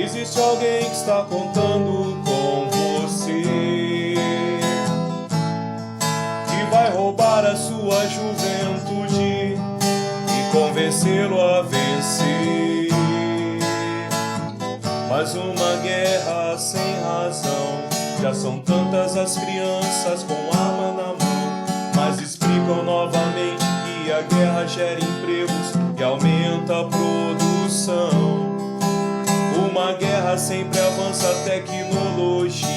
Existe alguém que está contando com você, que vai roubar a sua juventude e convencê-lo a vencer. Mas uma guerra sem razão, já são tantas as crianças com arma na mão, mas explicam novamente que a guerra gera empregos e aumenta a produção. Uma guerra sempre avança a tecnologia,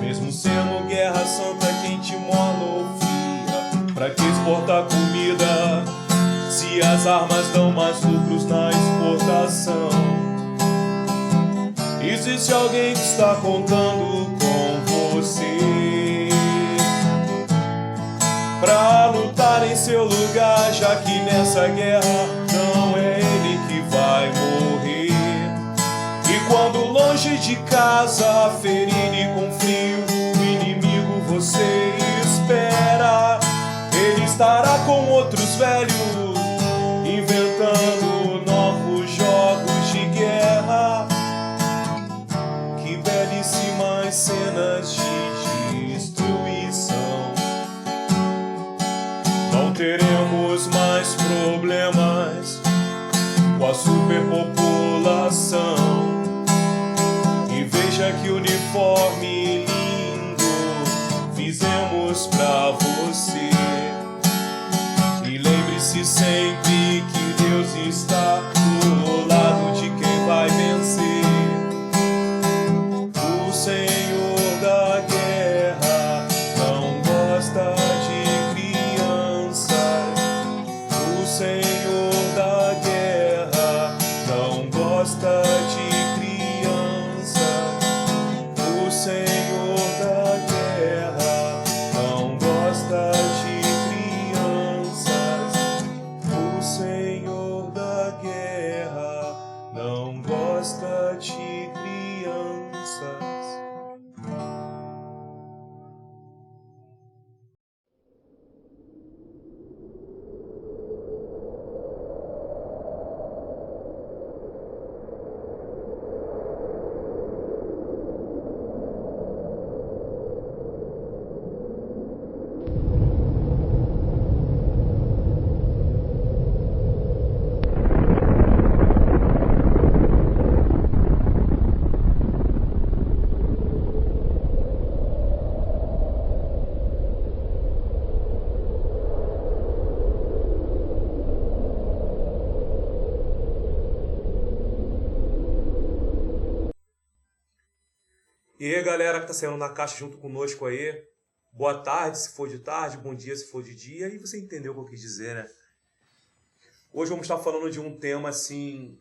mesmo sendo guerra santa, quente, morna ou fria. Pra que exportar comida, se as armas dão mais lucros na exportação? Existe alguém que está contando com você, pra lutar em seu lugar, já que nessa guerra não é ele que vai morrer. E quando longe de casa, ferido e com frio, o inimigo você espera, ele estará com outros velhos, inventando novos jogos de guerra. Que belíssimas cenas de destruição. Não teremos mais problemas com a superpopulação. E veja que uniforme lindo fizemos pra você. E lembre-se sempre que Deus está do lado de quem vai vencer. O Senhor da guerra não gosta de crianças. O Senhor da guerra não gosta de crianças. O Senhor da guerra não gosta de crianças. O Senhor da guerra não gosta de crianças. E aí, galera que tá saindo na caixa junto conosco aí, boa tarde se for de tarde, bom dia se for de dia, e você entendeu o que eu quis dizer, né? Hoje vamos estar falando de um tema assim,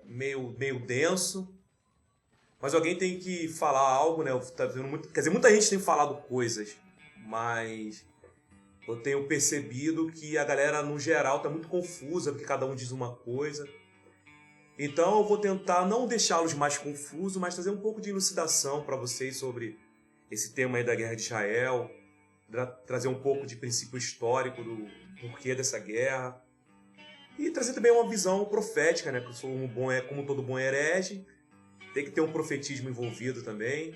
meio denso, mas alguém tem que falar algo, né? Tá vendo quer dizer, muita gente tem falado coisas, mas eu tenho percebido que a galera no geral tá muito confusa, porque cada um diz uma coisa. Então eu vou tentar não deixá-los mais confusos, mas trazer um pouco de elucidação para vocês sobre esse tema aí da Guerra de Israel, trazer um pouco de princípio histórico do porquê dessa guerra, e trazer também uma visão profética, né? Que eu sou como todo bom herege, tem que ter um profetismo envolvido também.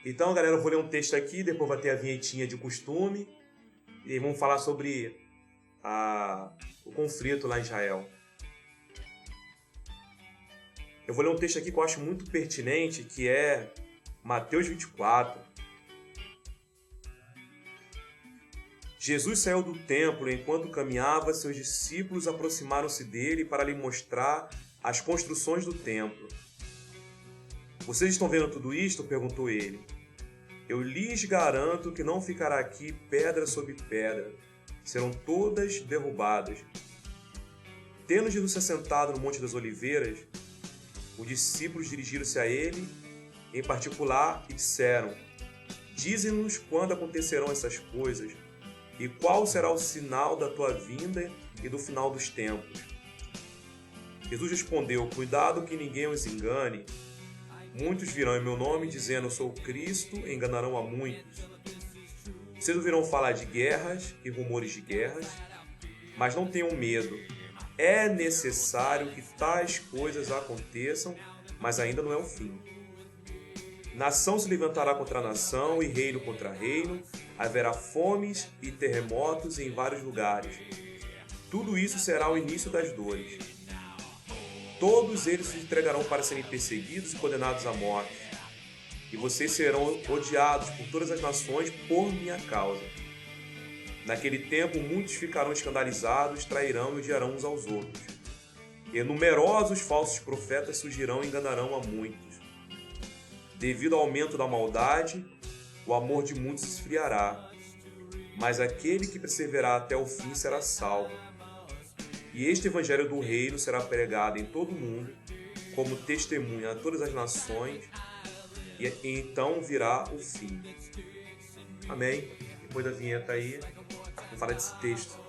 Então, galera, eu vou ler um texto aqui, depois vai ter a vinhetinha de costume, e vamos falar sobre o conflito lá em Israel. Eu vou ler um texto aqui que eu acho muito pertinente, que é Mateus 24. Jesus saiu do templo e, enquanto caminhava, seus discípulos aproximaram-se dele para lhe mostrar as construções do templo. Vocês estão vendo tudo isto? Perguntou ele. Eu lhes garanto que não ficará aqui pedra sobre pedra. Serão todas derrubadas. Tendo Jesus se assentado no Monte das Oliveiras, os discípulos dirigiram-se a ele, em particular, e disseram: Dize-nos quando acontecerão essas coisas, e qual será o sinal da tua vinda e do final dos tempos. Jesus respondeu: Cuidado que ninguém os engane. Muitos virão em meu nome, dizendo: Eu sou o Cristo, e enganarão a muitos. Vocês ouvirão falar de guerras e rumores de guerras, mas não tenham medo. É necessário que tais coisas aconteçam, mas ainda não é o fim. Nação se levantará contra nação e reino contra reino, haverá fomes e terremotos em vários lugares. Tudo isso será o início das dores. Todos eles se entregarão para serem perseguidos e condenados à morte. E vocês serão odiados por todas as nações por minha causa. Naquele tempo, muitos ficarão escandalizados, trairão e odiarão uns aos outros. E numerosos falsos profetas surgirão e enganarão a muitos. Devido ao aumento da maldade, o amor de muitos esfriará. Mas aquele que perseverar até o fim será salvo. E este evangelho do reino será pregado em todo o mundo, como testemunha a todas as nações, e então virá o fim. Amém? Depois da vinheta aí, vamos falar desse texto.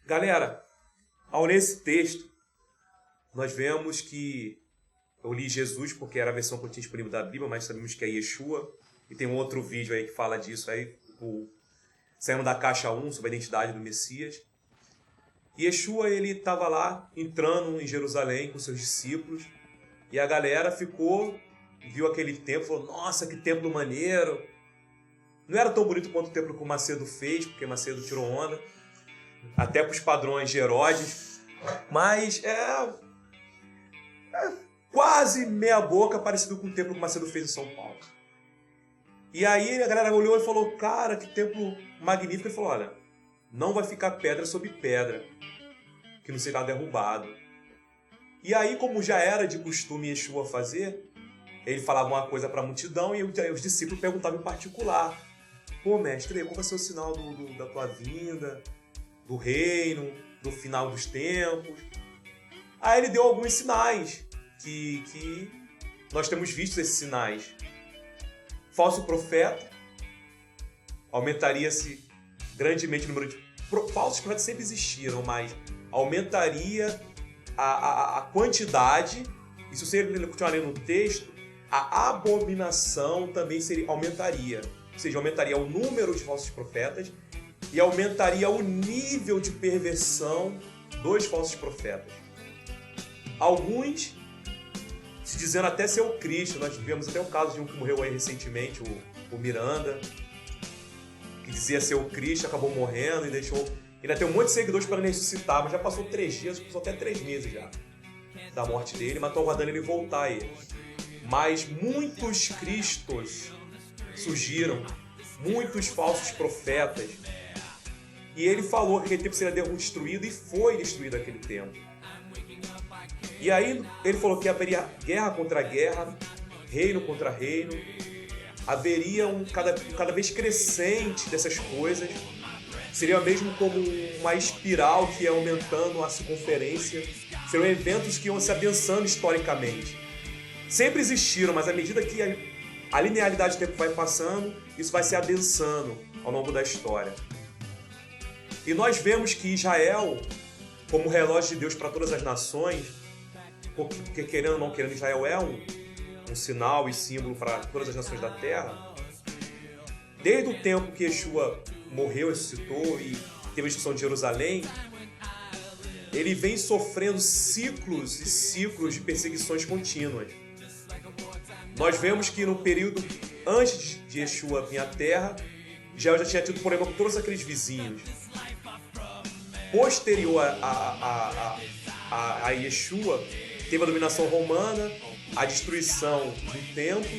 Galera, ao ler esse texto, nós vemos que eu li Jesus porque era a versão que eu tinha disponível da Bíblia, mas sabemos que é Yeshua. E tem um outro vídeo aí que fala disso, aí, saindo da caixa 1, sobre a identidade do Messias. E Yeshua, ele estava lá, entrando em Jerusalém com seus discípulos. E a galera viu aquele templo, falou, nossa, que templo maneiro. Não era tão bonito quanto o templo que o Macedo fez, porque Macedo tirou onda. Até para os padrões de Herodes, mas é quase meia boca parecido com o templo que Macedo fez em São Paulo. E aí a galera olhou e falou, cara, que templo magnífico. Ele falou, olha, não vai ficar pedra sobre pedra, que não será derrubado. E aí, como já era de costume Yeshua fazer, ele falava uma coisa para a multidão e os discípulos perguntavam em particular, pô, mestre, qual vai ser o sinal da tua vinda? Do reino, do final dos tempos. Aí ele deu alguns sinais que nós temos visto esses sinais. Falso profeta, aumentaria-se grandemente o número de... Falsos profetas sempre existiram, mas aumentaria a quantidade, e se você continuar lendo o texto, a abominação também aumentaria. Ou seja, aumentaria o número de falsos profetas e aumentaria o nível de perversão dos falsos profetas. Alguns se dizendo até ser o Cristo. Nós tivemos até o caso de um que morreu aí recentemente, o Miranda, que dizia ser o Cristo, acabou morrendo e deixou... Ainda tem um monte de seguidores para ele ressuscitar, mas já passou 3 dias, passou até 3 meses já da morte dele, mas estão aguardando ele voltar aí. Mas muitos cristos surgiram, muitos falsos profetas. E ele falou que aquele templo seria destruído e foi destruído aquele templo. E aí ele falou que haveria guerra contra guerra, reino contra reino. Haveria cada vez crescente dessas coisas. Seria mesmo como uma espiral que ia aumentando a circunferência. Seriam eventos que iam se adensando historicamente. Sempre existiram, mas à medida que a linearidade do tempo vai passando, isso vai se adensando ao longo da história. E nós vemos que Israel, como relógio de Deus para todas as nações, porque querendo ou não querendo, Israel é um sinal e símbolo para todas as nações da Terra. Desde o tempo que Yeshua morreu, ressuscitou e teve a destruição de Jerusalém, ele vem sofrendo ciclos e ciclos de perseguições contínuas. Nós vemos que no período antes de Yeshua vir à Terra, Israel já tinha tido problema com todos aqueles vizinhos. Posterior a Yeshua, teve a dominação romana, a destruição do templo,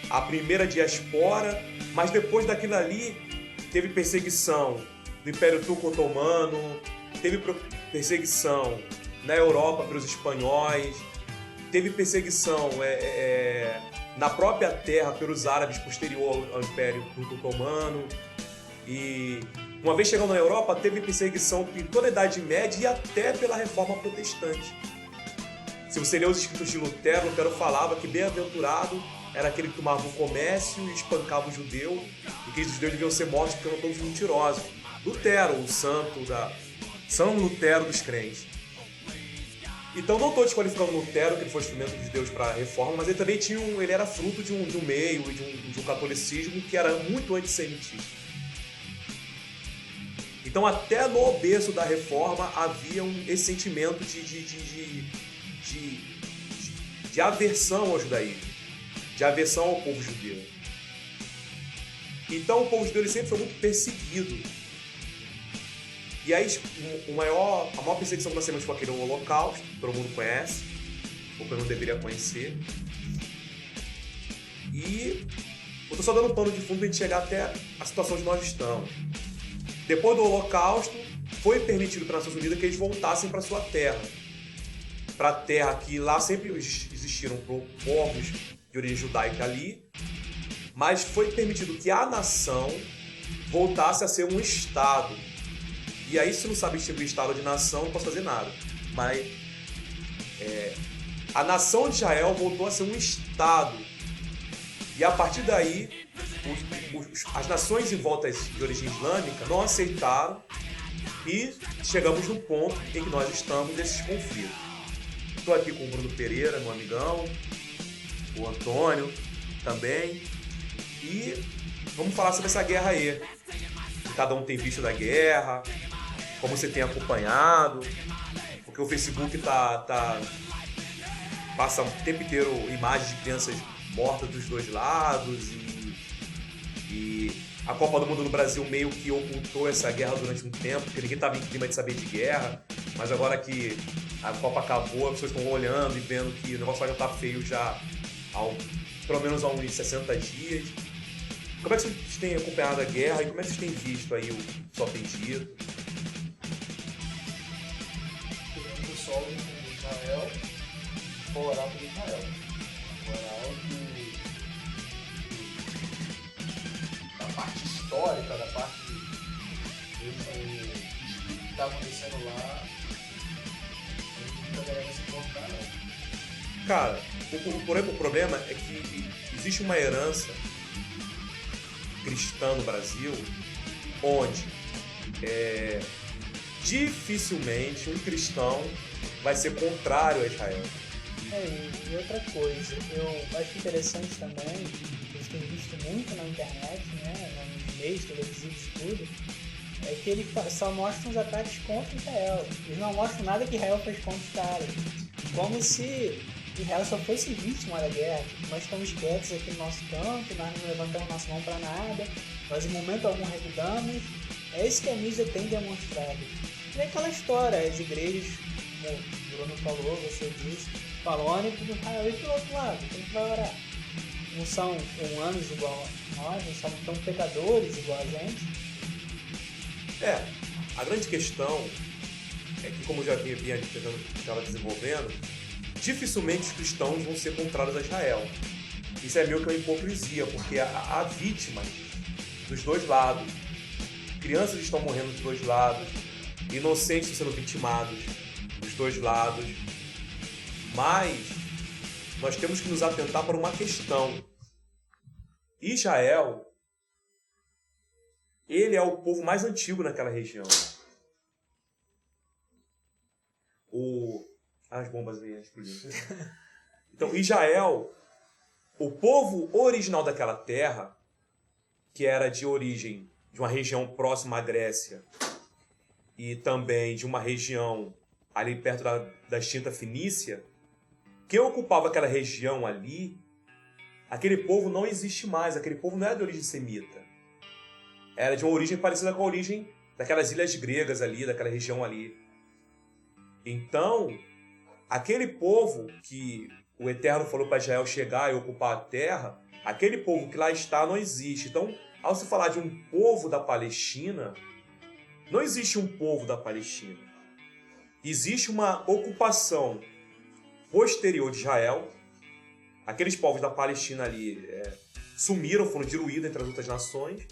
a primeira diaspora, mas depois daquilo ali, teve perseguição do Império Turco-Otomano, teve perseguição na Europa pelos espanhóis, teve perseguição na própria terra pelos árabes posterior ao Império Turco-Otomano. E uma vez chegando na Europa, teve perseguição em toda a Idade Média e até pela Reforma Protestante. Se você ler os escritos de Lutero, Lutero falava que bem-aventurado era aquele que tomava o comércio e espancava o judeu, e que os judeus deviam ser mortos porque eram todos mentirosos. Lutero, o São Lutero dos crentes. Então não estou desqualificando Lutero, que ele foi instrumento de Deus para a reforma, mas ele também ele era fruto de um meio, de um catolicismo que era muito antissemitista. Então até no berço da reforma havia esse sentimento de aversão ao judaísmo, de aversão ao povo judeu. Então o povo judeu ele sempre foi muito perseguido. E aí a maior perseguição que nós temos foi aquele Holocausto, que todo mundo conhece, ou que eu não deveria conhecer. E eu estou só dando um pano de fundo para a gente chegar até a situação onde nós estamos. Depois do Holocausto, foi permitido para as Nações Unidas que eles voltassem para sua terra. Para a terra que lá sempre existiram povos de origem judaica ali, mas foi permitido que a nação voltasse a ser um Estado. E aí, se não sabe distinguir Estado de nação, não posso fazer nada. Mas a nação de Israel voltou a ser um Estado. E a partir daí, as nações em volta de origem islâmica não aceitaram e chegamos no ponto em que nós estamos nesses conflitos. Estou aqui com o Bruno Pereira, meu amigão, o Antônio também, e vamos falar sobre essa guerra aí. Cada um tem visto da guerra, como você tem acompanhado, porque o Facebook passa o tempo inteiro imagens de crianças mortas dos dois lados e a Copa do Mundo no Brasil meio que ocultou essa guerra durante um tempo, porque ninguém estava em clima de saber de guerra, mas agora que a Copa acabou, as pessoas estão olhando e vendo que o negócio já está feio já pelo menos há uns 60 dias. Como é que vocês têm acompanhado a guerra e como é que vocês têm visto aí o Só Tem Dito? O pessoal em Israel, orar por Israel. Orar da parte histórica, da parte que está acontecendo lá, não deveria se importar, não. Cara, o problema é que existe uma herança cristã no Brasil onde dificilmente um cristão vai ser contrário a Israel. E outra coisa, eu acho interessante também, a gente tem visto muito na internet, né, nos meios televisivos e tudo, é que eles só mostram os ataques contra Israel. Eles não mostram nada que Israel fez contra os caras. Como se Israel só fosse vítima da guerra. Nós estamos quietos aqui no nosso canto, nós não levantamos nossa mão para nada, nós em momento algum revidamos. É isso que a mídia tem demonstrado. E é aquela história, as igrejas, como o Bruno falou, você disse, falando para Israel e pro outro lado, tem que vai orar. Não são humanos igual a nós, não são tão pecadores igual a gente. A grande questão é que, como eu já estava desenvolvendo, dificilmente os cristãos vão ser contrários a Israel. Isso é meio que uma hipocrisia, porque há vítimas dos dois lados. Crianças estão morrendo dos dois lados, inocentes estão sendo vitimados dos dois lados. Mas nós temos que nos atentar para uma questão. Israel, ele é o povo mais antigo naquela região. As bombas aí explodindo. Então, Israel, o povo original daquela terra, que era de origem de uma região próxima à Grécia e também de uma região ali perto da extinta Fenícia, quem ocupava aquela região ali, aquele povo não existe mais, aquele povo não era de origem semita. Era de uma origem parecida com a origem daquelas ilhas gregas ali, daquela região ali. Então, aquele povo que o Eterno falou para Israel chegar e ocupar a terra, aquele povo que lá está não existe. Então, ao se falar de um povo da Palestina, não existe um povo da Palestina. Existe uma ocupação posterior de Israel. Aqueles povos da Palestina ali sumiram, foram diluídos entre as outras nações.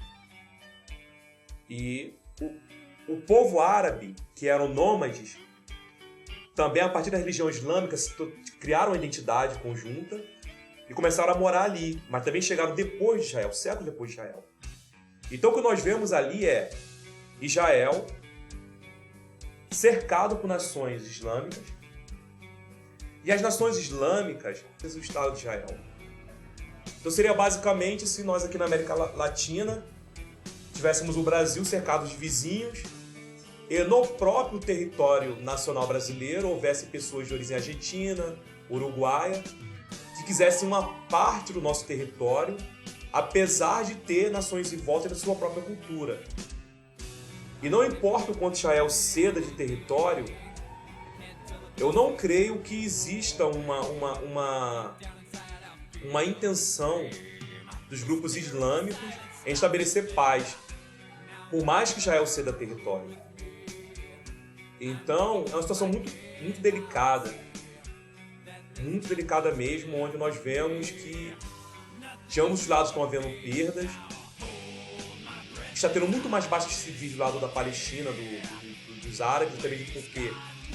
E o povo árabe, que eram nômades, também a partir da religião islâmica criaram uma identidade conjunta. e começaram a morar ali, mas também chegaram depois de Israel, séculos depois de Israel. Então o que nós vemos ali é Israel cercado por nações islâmicas, e as nações islâmicas fez o Estado de Israel. Então seria basicamente se nós aqui na América Latina tivéssemos o Brasil cercado de vizinhos e no próprio território nacional brasileiro houvesse pessoas de origem argentina, uruguaia, que quisessem uma parte do nosso território, apesar de ter nações em volta da sua própria cultura. E não importa o quanto Israel ceda de território, eu não creio que exista uma intenção dos grupos islâmicos em estabelecer paz, por mais que Israel ceda território. Então, é uma situação muito delicada mesmo, onde nós vemos que de ambos os lados estão havendo perdas, está tendo muito mais baixas civis do lado da Palestina, dos árabes, também porque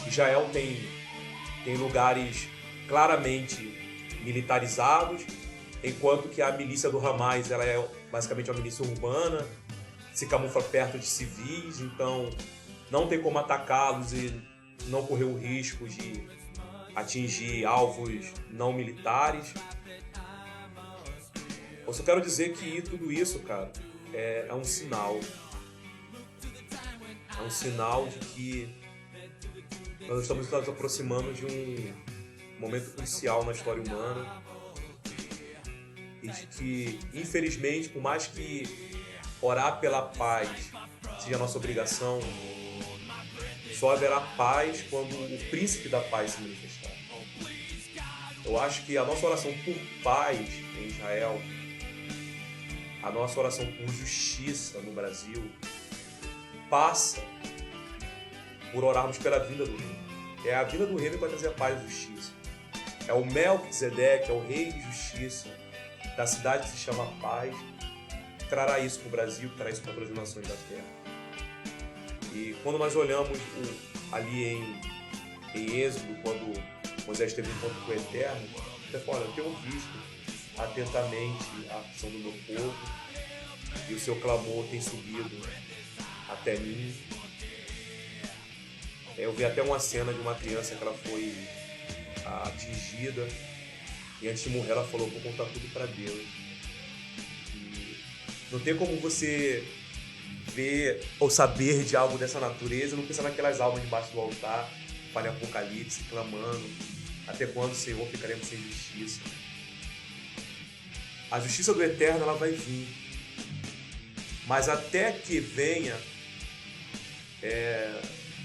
Israel tem lugares claramente militarizados, enquanto que a milícia do Hamas ela é basicamente uma milícia urbana, se camufla perto de civis, então não tem como atacá-los e não correr o risco de atingir alvos não militares. Eu só quero dizer que tudo isso, cara, é um sinal. É um sinal de que nós estamos nos aproximando de um momento crucial na história humana e de que, infelizmente, por mais que orar pela paz seja a nossa obrigação, só haverá paz quando o príncipe da paz se manifestar. Eu acho que a nossa oração por paz em Israel, a nossa oração por justiça no Brasil, passa por orarmos pela vinda do reino. É a vinda do reino que vai trazer a paz e a justiça. É o Melquisedeque, é o rei de justiça da cidade que se chama Paz, que trará isso para o Brasil, que trará isso para todas as nações da terra. E quando nós olhamos ali em Êxodo, quando Moisés teve um encontro com o Eterno, você fala, eu tenho visto atentamente a ação do meu povo e o seu clamor tem subido até mim. Eu vi até uma cena de uma criança que ela foi atingida e antes de morrer ela falou, vou contar tudo para Deus. E não tem como você ver ou saber de algo dessa natureza e não pensar naquelas almas debaixo do altar, para o Apocalipse, clamando, até quando, Senhor, ficaremos sem justiça? A justiça do Eterno ela vai vir, mas até que venha,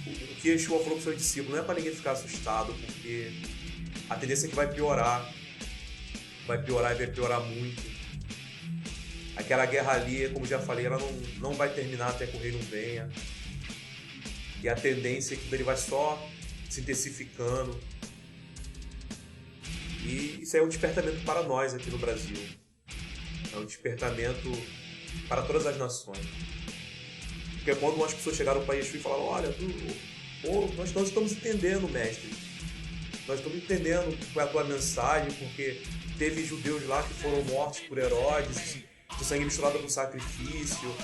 o que Yeshua falou para os seus discípulos não é para ninguém ficar assustado, porque a tendência é que vai piorar e vai piorar muito. Aquela guerra ali, como já falei, ela não vai terminar até que o rei não venha, e a tendência é que ele vai só se intensificando. E isso é um despertamento para nós aqui no Brasil. É um despertamento para todas as nações. Porque quando as pessoas chegaram para Yeshua e falaram, olha, nós estamos entendendo, mestre. Nós estamos entendendo qual é a tua mensagem, porque teve judeus lá que foram mortos por Herodes, com sangue misturado com sacrifício.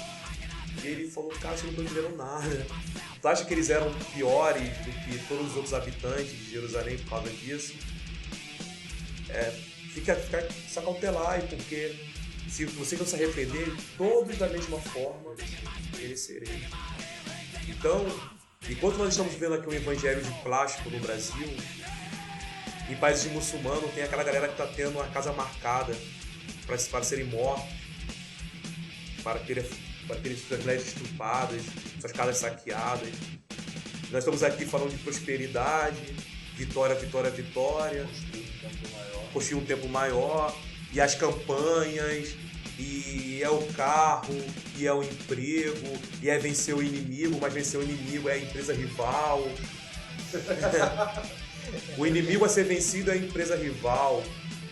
E ele falou, cara, vocês não estão entendendo nada. Tu acha que eles eram piores do que todos os outros habitantes de Jerusalém por causa disso? Fica se acautelar, porque se vocês não se arrependerem, todos da mesma forma perecerem. Então, enquanto nós estamos vendo aqui um evangelho de plástico no Brasil, em países muçulmanos tem aquela galera que está tendo a casa marcada para serem mortos, para terem suas mulheres estupradas, suas casas saqueadas. Nós estamos aqui falando de prosperidade, vitória, vitória, vitória, construir um tempo maior, e as campanhas, e é o carro, e é o emprego, e é vencer o inimigo, mas vencer o inimigo é a empresa rival. O inimigo a ser vencido é a empresa rival.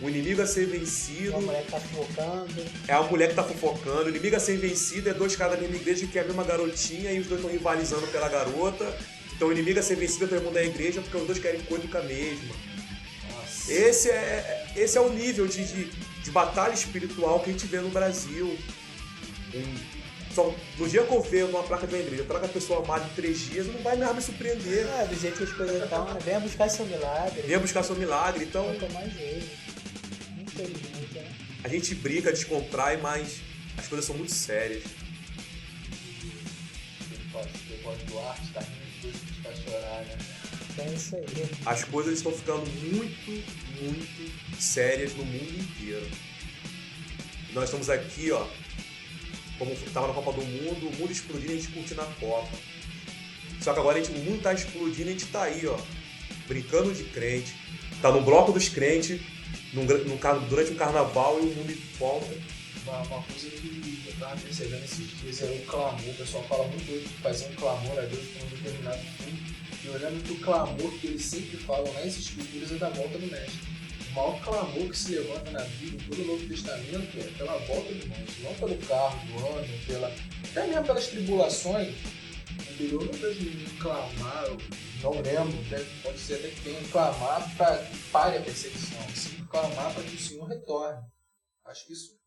O inimigo a ser vencido... A mulher que tá fofocando. É a mulher que tá fofocando. O inimigo a ser vencido é dois caras da mesma igreja que querem a mesma garotinha e os dois estão rivalizando pela garota. Então o inimigo a ser vencido é todo mundo da igreja porque os dois querem coisa com a mesma. Esse é o nível de batalha espiritual que a gente vê no Brasil. Só no dia que eu ver uma placa de uma igreja, traga a pessoa amada em 3 dias, não vai nada me surpreender. Do jeito que as coisas estão, né? Venha buscar seu milagre. Venha buscar seu milagre. Então, Não tem mais jeito. Infelizmente, né? a gente brinca, descontrai, mas as coisas são muito sérias. Depois do arte, tá rindo de vai chorar, né? Então é isso aí. As coisas estão ficando muito, muito sérias no mundo inteiro. Nós estamos aqui, ó, como estava na Copa do Mundo, o mundo explodindo e a gente curtindo a Copa. Só que agora o mundo está explodindo e a gente está aí, ó, brincando de crente, tá no bloco dos crentes, durante um carnaval e o mundo em volta. Uma coisa que eu tava percebendo esses dias é o clamor. O pessoal fala muito hoje de fazer um clamor a Deus por um determinado fim. E olhando que o clamor que eles sempre falam nas escrituras é da volta do mestre. O maior clamor que se levanta na Bíblia, em todo o Novo Testamento, é pela volta do mestre. Não pelo carro do ano, até mesmo pelas tribulações. Eu não vejo ninguém clamar, eu não lembro, né? Pode ser até que tenha clamar para que pare a perseguição, sim clamar para que o Senhor retorne. Acho que isso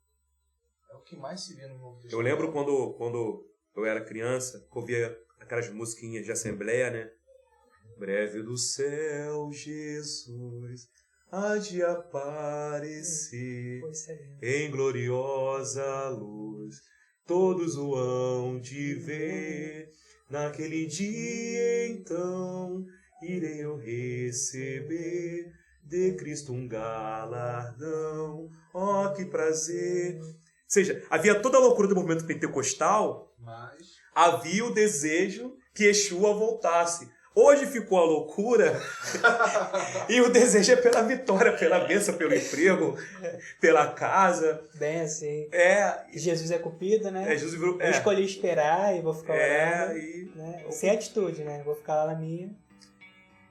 é o que mais se vê no Novo Testamento. Eu lembro quando eu era criança, que eu ouvia aquelas musiquinhas de assembleia, né? Breve do céu, Jesus há de aparecer em gloriosa luz. Todos o hão de ver. Naquele dia, então, irei eu receber de Cristo um galardão. Oh, que prazer! Ou seja, havia toda a loucura do movimento pentecostal, Mas havia o desejo que Yeshua voltasse. Hoje ficou a loucura e o desejo é pela vitória, pela bênção, pelo emprego, pela casa. Bem assim. É. Jesus é cupido, né? Jesus virou. Eu escolhi esperar e vou ficar orando, E... né? Sem atitude, né? Vou ficar lá na minha.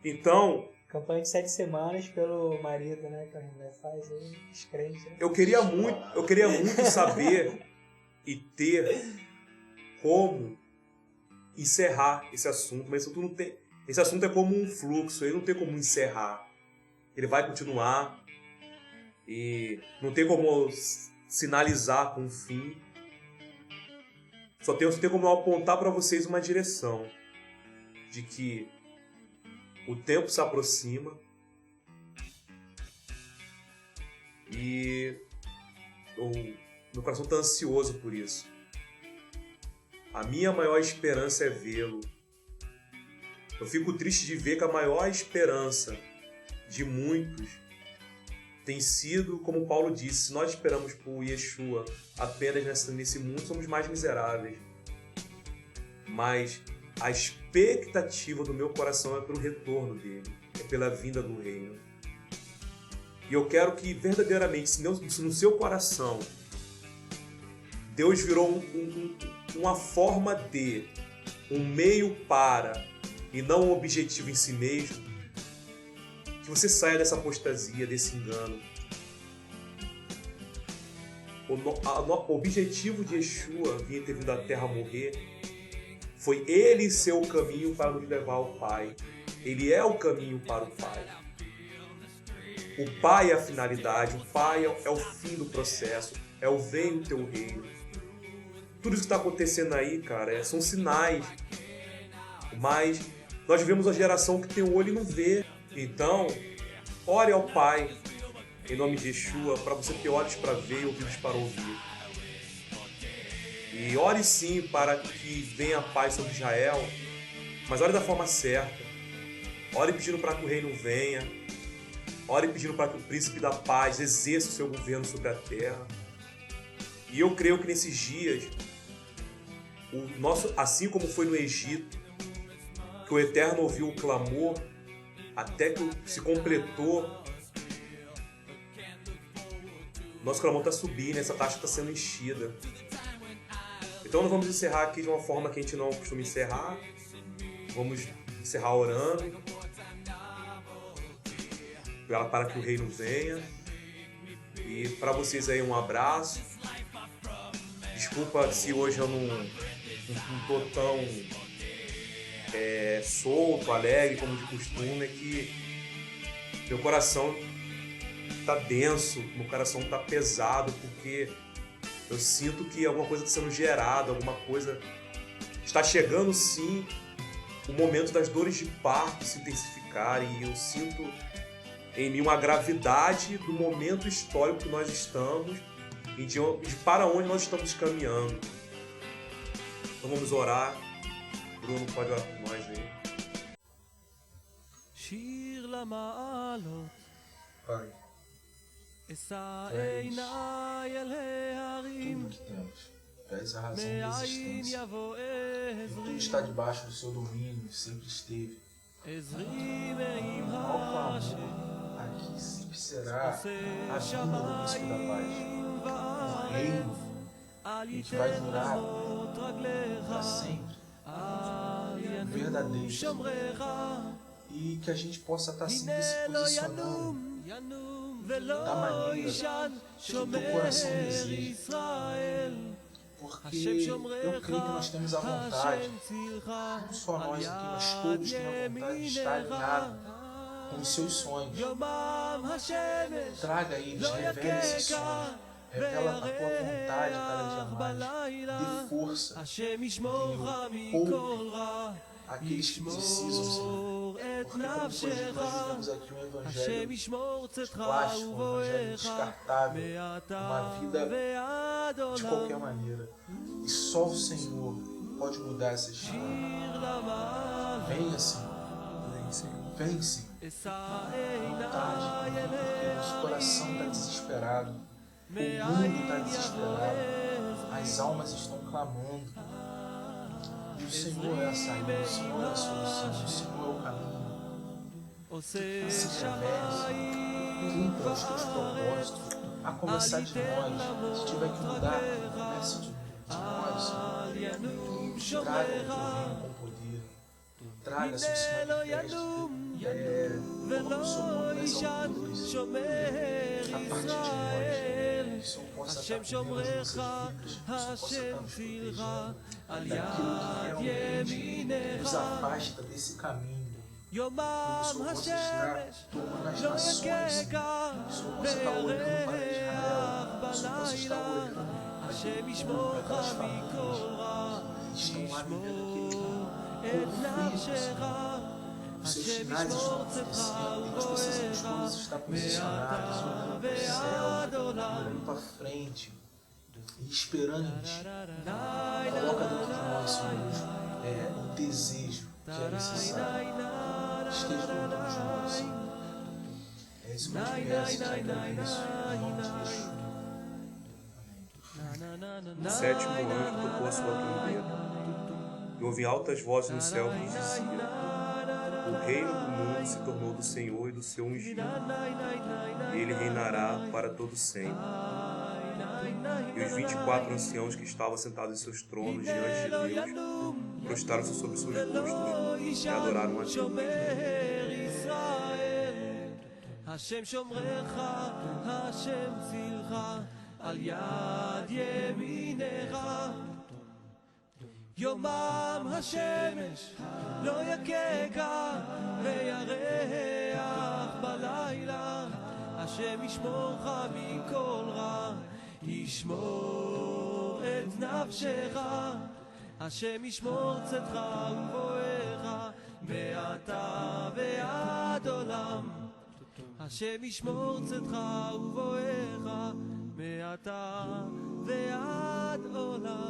Então, campanha de 7 semanas pelo marido, né? Que a mulher faz aí, descrente. Né? eu queria muito saber e ter como encerrar esse assunto, mas isso não tem. Esse assunto é como um fluxo, ele não tem como encerrar. Ele vai continuar e não tem como sinalizar com um fim. Só tem como eu apontar para vocês uma direção de que o tempo se aproxima e meu coração está ansioso por isso. A minha maior esperança é vê-lo. Eu fico triste de ver que a maior esperança de muitos tem sido, como Paulo disse, se nós esperamos por Yeshua apenas nesse mundo, somos mais miseráveis. Mas a expectativa do meu coração é pelo retorno dele, é pela vinda do reino. E eu quero que verdadeiramente, se no seu coração Deus virou uma forma de, um meio para, e não um objetivo em si mesmo, que você saia dessa apostasia, desse engano. O objetivo de Yeshua vir ter vindo à Terra morrer foi ele ser o caminho para nos levar ao Pai. Ele é o caminho para o Pai. O Pai é a finalidade, o Pai é o fim do processo, é o venha o teu reino. Tudo isso que está acontecendo aí, cara, são sinais. Mas nós vivemos uma geração que tem o olho e não vê. Então, ore ao Pai, em nome de Yeshua, para você ter olhos para ver e ouvidos para ouvir. E ore sim para que venha a paz sobre Israel, mas ore da forma certa. Ore pedindo para que o reino venha. Ore pedindo para que o príncipe da paz exerça o seu governo sobre a terra. E eu creio que nesses dias, assim como foi no Egito, que o Eterno ouviu o clamor até que se completou, nosso clamor está subindo, essa taxa está sendo enchida. Então nós vamos encerrar aqui de uma forma que a gente não costuma encerrar. Vamos encerrar orando para que o reino venha. E para vocês aí um abraço. Desculpa se hoje eu não tô tão solto, alegre como de costume, é que meu coração tá denso, meu coração tá pesado, porque eu sinto que alguma coisa está sendo gerada, alguma coisa está chegando sim, o momento das dores de parto se intensificarem, e eu sinto em mim uma gravidade do momento histórico que nós estamos e de para onde nós estamos caminhando. Então vamos orar. Bruno, pode orar por nós aí. Pai, tudo que temos, és a razão da existência. E tudo está debaixo do seu domínio, sempre esteve. O maior clamor aqui sempre será a vinda do Príncipe da Paz. O reino que vai durar para sempre, verdadeiro. E que a gente possa estar sempre se posicionando da maneira que o teu coração deseja. Porque eu creio que nós temos a vontade, não só nós aqui, mas todos têm a vontade de estar alinhados com os seus sonhos. Traga eles, revele esses sonhos, revela a tua vontade cada dia mais, dê força, poupe aqueles que precisam, Senhor. Porque como por exemplo, nós vivemos aqui um evangelho de plástico, um evangelho descartável, uma vida de qualquer maneira. E só o Senhor pode mudar essa história. Venha, Senhor. Vem, Senhor. Não tarde, porque nosso coração está desesperado. O mundo está desesperado. As almas estão clamando. E o Senhor é a saída, o Senhor é a solução, o Senhor é o caminho. Se revele, cumpra os teus propósitos, a começar de nós. Se tiver que mudar, comece de nós. Traga o teu reino com poder. Traga, Senhor, se manifeste. Coloque o seu nome nas alturas. A partir de nós. Que o Senhor possa estar cuidando das nossas vidas. Que o Senhor possa estar nos protegendo daquilo que realmente nos afasta desse caminho. Que o Senhor possa estar tomando as nações, Senhor. Que o Senhor possa estar olhando para Israel. Que o Senhor possa estar olhando para aquelas famílias que estão lá vivendo aquele conflito, Senhor. Os seus sinais estão acontecendo e nós precisamos todos estar posicionados, olhando para o céu, olhando para frente e esperando em Ti. Coloca dentro de nós, Senhor, o desejo que é necessário. Esteja dentro de nós, Senhor. É isso que eu te peço e te agradeço, em nome de Jesus. O sétimo anjo tocou a sua trombeta, e ouvi altas vozes no céu que diziam: o reino do mundo se tornou do Senhor e do seu ungido, e ele reinará para todo sempre. E os 24 anciãos que estavam sentados em seus tronos diante de Deus prostraram-se sobre seus rostos e adoraram a Deus. Hashem shomrecha, Hashem tzilcha, al yad yeminecha. Yomam hashemesh lo yakeka veyareach balayla. Hashem yishmorcha mikol ra, yishmor et nafshecha. Hashem yishmor tzedcha uvoecha me'ata ve'ad olam. Hashem yishmor tzedcha uvoecha me'ata ve'ad olam.